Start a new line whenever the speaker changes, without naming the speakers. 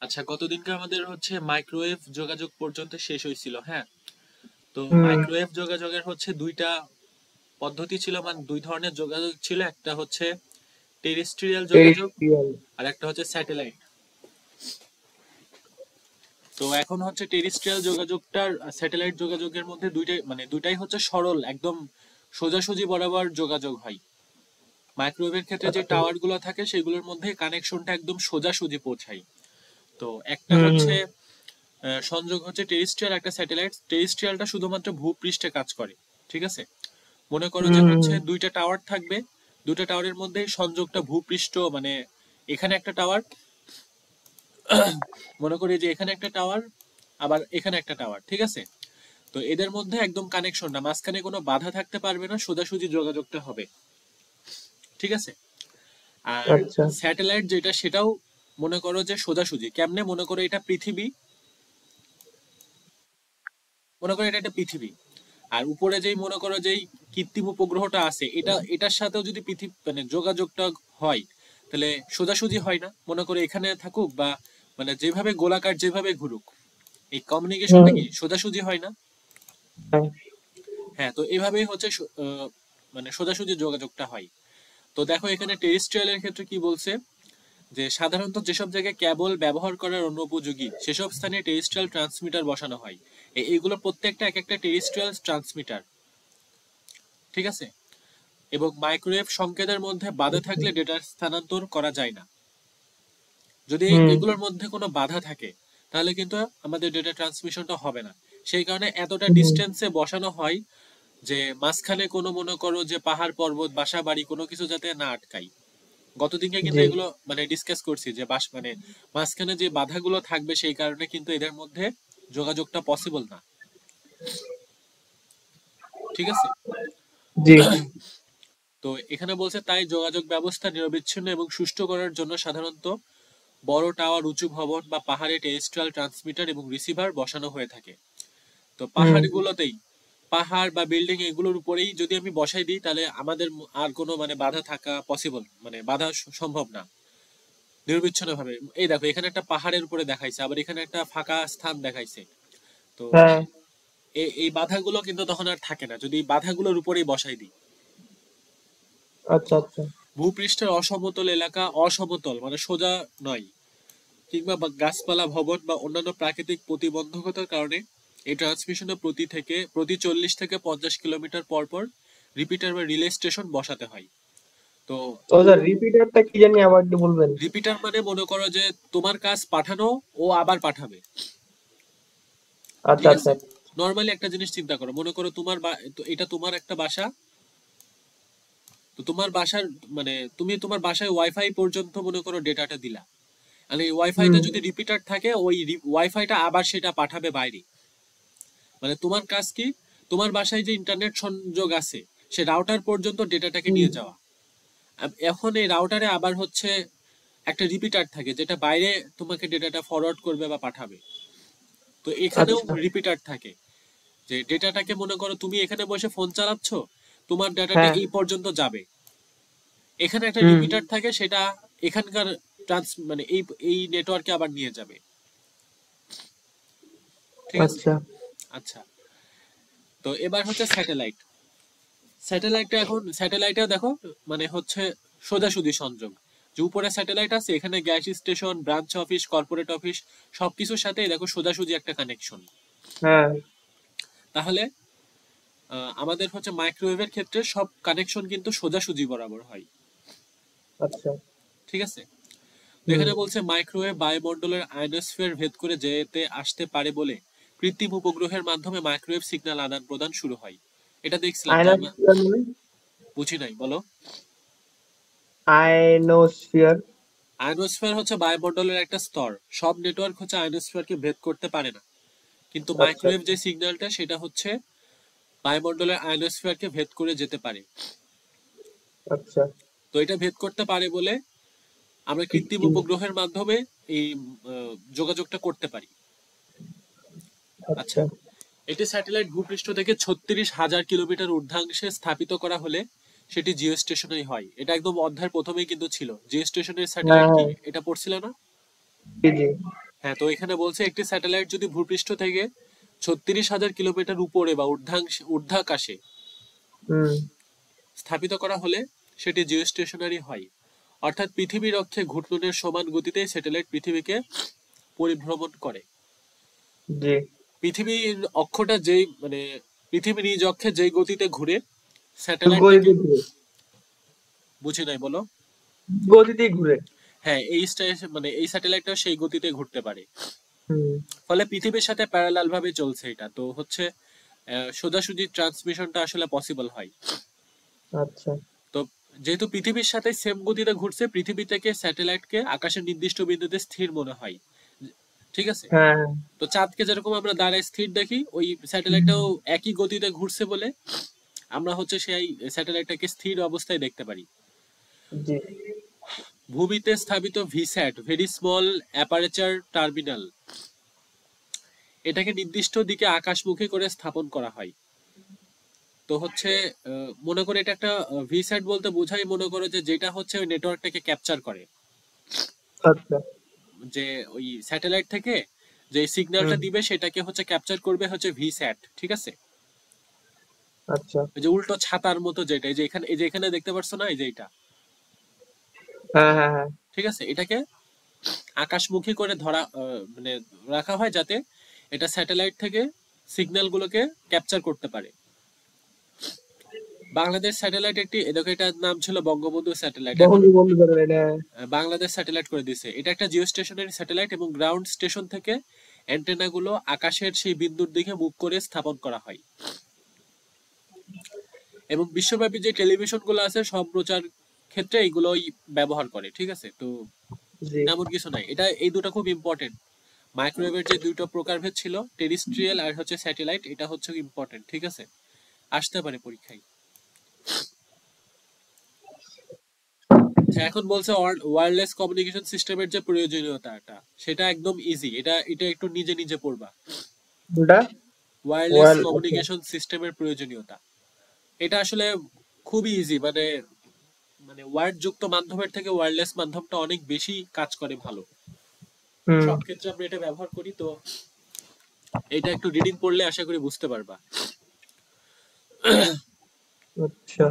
আচ্ছা, গতদিনকে আমাদের হচ্ছে মাইক্রোওয়েভ যোগাযোগ পর্যন্ত শেষ হয়েছিল। হ্যাঁ, তো
হুম।
মাইক্রোওয়েভ যোগাযোগের হচ্ছে দুইটা পদ্ধতি ছিল, মানে দুই ধরনের যোগাযোগ ছিল। একটা হচ্ছে টেরেস্ট্রিয়াল যোগাযোগ,
টেরিস্ট্রিয়াল।
আর একটা হচ্ছে স্যাটেলাইট। তো এখন হচ্ছে টেরেস্ট্রিয়াল যোগাযোগটার স্যাটেলাইট যোগাযোগের মধ্যে দুইটাই, মানে দুইটাই হচ্ছে সরল, একদম সোজাসুজি বরাবর যোগাযোগ হয়। মাইক্রোওয়েভের ক্ষেত্রে যে
আচ্ছা।
টাওয়ার গুলো থাকে সেগুলোর মধ্যে কানেকশনটা একদম সোজাসুজি পৌঁছায়। তো একটা
হুম হুম।
হচ্ছে সংযোগ হচ্ছে টেরেস্ট্রিয়াল, একটা স্যাটেলাইট। টেরেস্ট্রিয়ালটা শুধুমাত্র ভূপৃষ্ঠে কাজ করে। ঠিক আছে, মনে করো যে
হুম
হচ্ছে দুইটা টাওয়ার থাকবে, দুইটা টাওয়ারের মধ্যে সংযোগটা ভূপৃষ্ঠ, মানে এখানে একটা টাওয়ার, মনে করি যে এখানে একটা টাওয়ার, আবার এখানে একটা টাওয়ার। ঠিক আছে, তো এদের মধ্যে একদম কানেকশনটা, মাঝখানে কোনো বাধা থাকতে পারবে না, সোজাসুজি যোগাযোগটা হবে। ঠিক আছে, আর
আচ্ছা।
স্যাটেলাইট যেটা সেটাও মনে করো যে সোজাসুজি কেমনে, মনে করো এটা পৃথিবী, মনে করো এটা একটা পৃথিবী, আর উপরে যেই মনে করো যেই কৃত্রিম উপগ্রহটা আছে, এটার সাথেও যদি পৃথিবী মানে যোগাযোগটা হয়, তাহলে সোজাসুজি হয় না। মনে করো এখানে থাকুক বা মানে যেভাবে গোলাকার যেভাবে ঘুরুক, এই কমিউনিকেশনটা
হুম।
কি সোজাসুজি হয় না?
হ্যাঁ।
হ্যাঁ, তো এইভাবেই হচ্ছে মানে সোজাসুজি যোগাযোগটা হয়। তো দেখো এখানে টেরেস্ট্রিয়ালের ক্ষেত্রে কি বলছে, যে সাধারণত যেসব জায়গায় কেবল ব্যবহার করার অনুপযোগী সেসব স্থানে টেরেস্ট্রিয়াল ট্রান্সমিটার বসানো হয়। এইগুলো প্রত্যেকটা এক একটা টেরেস্ট্রিয়াল ট্রান্সমিটার। ঠিক আছে, এবং মাইক্রোওয়েভ সংকেতের মধ্যে বাধা
আচ্ছা।
থাকলে ডেটা স্থানান্তর করা যায় না। যদি
হুম।
এগুলোর মধ্যে কোনো বাধা থাকে, তাহলে কিন্তু আমাদের ডেটা ট্রান্সমিশনটা হবে না। সেই কারণে এতটা
হুম।
ডিস্টেন্সে বসানো হয়, যে মাঝখানে কোনো মনে করো যে পাহাড় পর্বত বাসা বাড়ি কোনো কিছু যাতে না আটকায়। গতদিনকে কিন্তু
জি।
এগুলো মানে ডিসকাস করছি, যে মানে মাঝখানে যে বাধাগুলো থাকবে সেই কারণে কিন্তু এদের মধ্যে যোগাযোগটা পসিবল না। ঠিক আছে,
জি।
তো এখানে বলছে তাই যোগাযোগ ব্যবস্থা নিরবিচ্ছিন্ন এবং সুষ্ঠু করার জন্য সাধারণত বড় টাওয়ার, উঁচু ভবন বা পাহাড়ে টেরেস্ট্রিয়াল ট্রান্সমিটার এবং রিসিভার বসানো হয়ে থাকে। তো
হুম।
পাহাড়গুলোতেই, পাহাড় বা বিল্ডিং এগুলোর উপরেই যদি আমি বসাই দিই, তাহলে আমাদের আর কোনো মানে বাধা থাকা পসিবল, মানে বাধা সম্ভব না নিরবিচ্ছিন্ন ভাবে। এই দেখো এখানে একটা পাহাড়ের উপরে দেখাইছে, আবার এখানে একটা ফাঁকা স্থান দেখাইছে। তো
হ্যাঁ।
এই বাধাগুলো কিন্তু তখন আর থাকে না যদি বাধাগুলোর উপরেই বসাই দিই।
আচ্ছা আচ্ছা।
ভূপৃষ্ঠের অসমতল এলাকা, অসমতল মানে সোজা নয়, কিংবা গাছপালা, ভবন বা অন্যান্য প্রাকৃতিক প্রতিবন্ধকতার কারণে এই ট্রান্সমিশনে প্রতি 40 থেকে 50 কিলোমিটার পর পর রিপিটার বা রিলে স্টেশন বসাতে হয়। তো
তো স্যার রিপিটারটা কি জানি আবার একটু বলবেন?
রিপিটার মানে মনে করো যে তোমার কাজ পাঠানো, ও আবার পাঠাবে।
আচ্ছা
ঠিক
আচ্ছা।
আছে, নর্মালি একটা জিনিস চিন্তা করো, মনে করো তো এটা তোমার একটা বাসা। তো তোমার বাসার মানে তুমি তোমার বাসায় ওয়াইফাই পর্যন্ত মনে করো ডেটাটা দিলা, মানে ওয়াইফাইটা
হুম।
যদি রিপিটার থাকে, ওই ওয়াইফাইটা আবার সেটা পাঠাবে বাইরে। মানে তোমার কাজ কি, তোমার বাসায় যে ইন্টারনেট সংযোগ আছে সে রাউটার পর্যন্ত ডেটাটাকে
হুম।
নিয়ে যাওয়া। এখন এই রাউটারে আবার হচ্ছে একটা রিপিটার থাকে যেটা বাইরে তোমাকে ডেটাটা ফরওয়ার্ড করবে বা পাঠাবে। তো এখানেও
আচ্ছা।
রিপিটার থাকে, যে ডেটাটাকে মনে করো তুমি এখানে বসে ফোন চালাচ্ছ, তোমার ডাটাটা
হ্যাঁ।
এই পর্যন্ত যাবে, এখানে একটা
হুম।
রিপিটার থাকে, সেটা এখানকার মানে এই নেটওয়ার্কে আবার নিয়ে যাবে। ঠিক আছে,
আচ্ছা।
আচ্ছা। তো এবার হচ্ছে স্যাটেলাইট। স্যাটেলাইটেও দেখো মানে হচ্ছে সোজাসুজি সংযোগ, যে উপরে স্যাটেলাইট আছে, এখানে gas station, branch office, corporate office সবকিছুর সাথে দেখো সোজাসুজি একটা কানেকশন।
হ্যাঁ।
তাহলে আমাদের হচ্ছে মাইক্রোওয়েভের ক্ষেত্রে সব কানেকশন কিন্তু সোজাসুজি বরাবর হয়।
আচ্ছা।
ঠিক আছে, তো
হুম।
এখানে বলছে মাইক্রোওয়েভ বায়ুমণ্ডলের আয়নোস্ফিয়ার ভেদ করে যেতে আসতে পারে বলে কৃত্রিম উপগ্রহের মাধ্যমে মাইক্রোওয়েভ সিগন্যাল আদান প্রদান শুরু হয়। এটা দেখছিলাম যে আমরা
আয়নোস্ফিয়ার মানে?
বুঝি নাই, বলো।
আয়নোস্ফিয়ার।
আয়নোস্ফিয়ার হচ্ছে বায়ুমণ্ডলের একটা স্তর, সব নেটওয়ার্ক হচ্ছে আয়নোস্ফিয়ারকে ভেদ করতে পারে না, কিন্তু
আচ্ছা
মাইক্রোওয়েভ যে সিগন্যালটা সেটা হচ্ছে বায়ুমণ্ডলের আয়নোস্ফিয়ারকে ভেদ করে যেতে পারে।
আচ্ছা।
তো এটা ভেদ করতে পারে বলে আমরা কৃত্রিম
কৃত্রিম।
উপগ্রহের মাধ্যমে এই যোগাযোগটা করতে পারি। আচ্ছা,
আচ্ছা
এটি স্যাটেলাইট ভূপৃষ্ঠ থেকে 36,000 কিলোমিটার ঊর্ধ্বাংশে স্থাপিত করা হলে সেটি জিও স্টেশনারি হয়। এটা একদম অধ্যায়ের প্রথমেই কিন্তু ছিল, জিও স্টেশনের
হ্যাঁ
স্যাটেলাইট কি,
হ্যাঁ।
এটা পড়ছিল না?
জি জি।
হ্যাঁ, তো এখানে বলছে একটি স্যাটেলাইট যদি ভূপৃষ্ঠ থেকে 36,000 কিলোমিটার উপরে বা ঊর্ধ্বাকাশে
হুম
স্থাপিত করা হলে সেটি জিওস্টেশনারি হয়। অর্থাৎ পৃথিবীর অক্ষে ঘূর্ণনের সমান গতিতে স্যাটেলাইট পৃথিবীকে পরিভ্রমণ করে।
জি।
পৃথিবীর অক্ষটা যেই মানে পৃথিবী নিজ অক্ষে যেই গতিতে ঘুরে স্যাটেলাইটটাকে
গতিতে ঘুরে।
বুঝি নাই বলো।
গতিতেই ঘুরে।
হ্যাঁ, মানে এই স্যাটেলাইটটা সেই গতিতে ঘুরতে পারে।
হুম
ফলে পৃথিবীর সাথে প্যারালাল ভাবে চলছে এটা, তো হচ্ছে সোজাসুজি ট্রান্সমিশনটা আসলে পসিবল হয়।
আচ্ছা।
তো যেহেতু পৃথিবীর সাথে সেম গতিতে ঘুরছে, পৃথিবী থেকে স্যাটেলাইটকে আকাশের নির্দিষ্ট বিন্দুতে স্থির মনে হয়। ঠিক আছে।
হ্যাঁ
তো চাঁদকে যেরকম আমরা দাঁড়ায় স্থির দেখি, ওই
হ্যাঁ।
স্যাটেলাইটটাও একই গতিতে ঘুরছে বলে আমরা হচ্ছে সেই স্যাটেলাইটটাকে স্থির অবস্থায় দেখতে পারি।
জি।
ভূমিতে স্থাপিত ভিস্যাট, ভেরি স্মল অ্যাপারেচার টার্মিনাল, এটাকে নির্দিষ্ট দিকে আকাশমুখী করে স্থাপন করা হয়। তো হচ্ছে মনে করে এটা একটা ভিস্যাট বলতে বোঝাই, মনে করো যে যেটা হচ্ছে ওই নেটওয়ার্কটাকে ক্যাপচার করে,
আচ্ছা।
যে ওই স্যাটেলাইট থেকে যে সিগন্যালটা
হুম
দিবে সেটাকে হচ্ছে ক্যাপচার করবে হচ্ছে ভিস্যাট। ঠিক আছে।
আচ্ছা।
ওই যে উল্টো ছাতার মতো যেটা, এই যে এখানে দেখতে পারছো না, এই যে এটা।
হ্যাঁ হ্যাঁ হ্যাঁ।
ঠিক আছে, এটাকে আকাশমুখী করে মানে রাখা হয় যাতে এটা স্যাটেলাইট থেকে সিগন্যাল গুলোকে ক্যাপচার করতে পারে। বাংলাদেশ স্যাটেলাইট একটি, দেখো এটার নাম ছিল বঙ্গবন্ধু স্যাটেলাইট, এখন
বঙ্গবন্ধু স্যাটেলাইট, হ্যাঁ।
বাংলাদেশ স্যাটেলাইট করে দিয়েছে। এটা একটা জিও স্টেশনারি স্যাটেলাইট এবং গ্রাউন্ড স্টেশন থেকে অ্যান্টেনা গুলো আকাশের সেই বিন্দুর দিকে মুখ করে স্থাপন করা হয়। এবং বিশ্বব্যাপী যে টেলিভিশন গুলো আছে সম্প্রচার ক্ষেত্রে এইগুলোই ব্যবহার করে। ঠিক আছে, তো
জি।
তেমন কিছু নাই, এটা এই দুটো খুব ইম্পর্টেন্ট। মাইক্রোওয়েভের যে দুটো প্রকারভেদ ছিল, টেরিস্ট্রিয়াল আর হচ্ছে স্যাটেলাইট, এটা হচ্ছে ইম্পর্টেন্ট। ঠিক আছে, আসতে পারে পরীক্ষায়। আচ্ছা, এখন বলছে ওয়্যারলেস কমিউনিকেশন সিস্টেমের যে প্রয়োজনীয়তাটা, সেটা একদম ইজি। এটা এটা একটু নিজে নিজে পড়বা।
কোনটা?
ওয়্যারলেস
ওয়াল, আচ্ছা।
কমিউনিকেশন সিস্টেমের প্রয়োজনীয়তা, এটা আসলে খুবই ইজি। মানে মানে ওয়্যার্ড যুক্ত মাধ্যমের থেকে ওয়্যারলেস মাধ্যমটা অনেক বেশি কাজ করে ভালো।
হুম।
সব ক্ষেত্রে আমরা এটা ব্যবহার করি, তো এটা একটু রিডিং পড়লে আশা করি বুঝতে পারবা।
আচ্ছা।